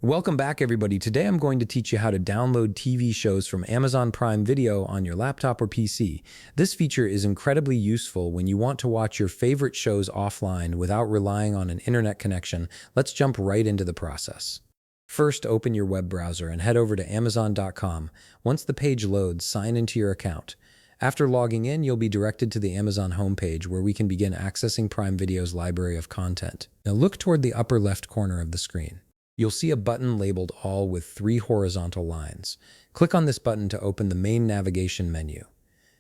Welcome back, everybody. Today I'm going to teach you how to download TV shows from Amazon Prime Video on your laptop or PC. This feature is incredibly useful when you want to watch your favorite shows offline without relying on an internet connection. Let's jump right into the process. First, open your web browser and head over to Amazon.com. Once the page loads, sign into your account. After logging in, you'll be directed to the Amazon homepage where we can begin accessing Prime Video's library of content. Now look toward the upper left corner of the screen. You'll see a button labeled All with 3 horizontal lines. Click on this button to open the main navigation menu.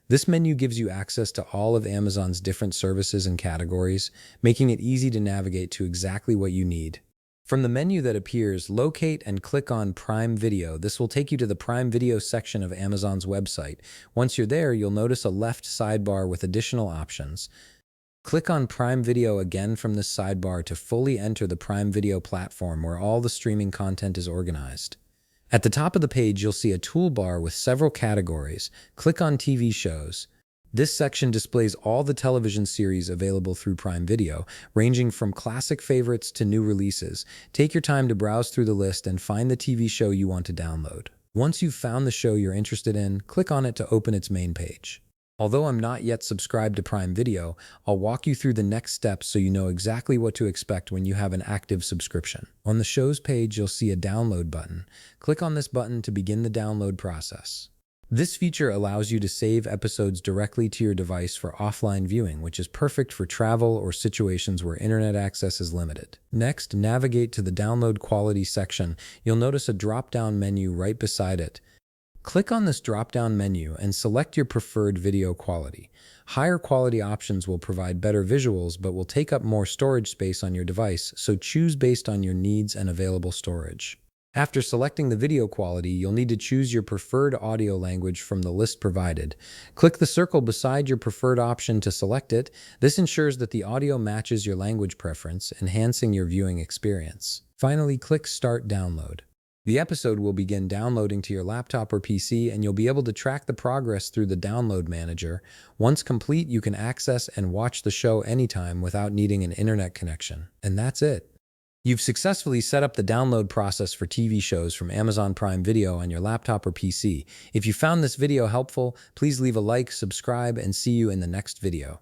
This menu gives you access to all of Amazon's different services and categories, making it easy to navigate to exactly what you need. From the menu that appears, locate and click on Prime Video. This will take you to the Prime Video section of Amazon's website. Once you're there, you'll notice a left sidebar with additional options. Click on Prime Video again from this sidebar to fully enter the Prime Video platform where all the streaming content is organized. At the top of the page, you'll see a toolbar with several categories. Click on TV shows. This section displays all the television series available through Prime Video, ranging from classic favorites to new releases. Take your time to browse through the list and find the TV show you want to download. Once you've found the show you're interested in, click on it to open its main page. Although I'm not yet subscribed to Prime Video, I'll walk you through the next steps so you know exactly what to expect when you have an active subscription. On the show's page, you'll see a download button. Click on this button to begin the download process. This feature allows you to save episodes directly to your device for offline viewing, which is perfect for travel or situations where internet access is limited. Next, navigate to the download quality section. You'll notice a drop-down menu right beside it. Click on this drop-down menu and select your preferred video quality. Higher quality options will provide better visuals but will take up more storage space on your device, so choose based on your needs and available storage. After selecting the video quality, you'll need to choose your preferred audio language from the list provided. Click the circle beside your preferred option to select it. This ensures that the audio matches your language preference, enhancing your viewing experience. Finally, click Start Download. The episode will begin downloading to your laptop or PC, and you'll be able to track the progress through the download manager. Once complete, you can access and watch the show anytime without needing an internet connection. And that's it. You've successfully set up the download process for TV shows from Amazon Prime Video on your laptop or PC. If you found this video helpful, please leave a like, subscribe, and see you in the next video.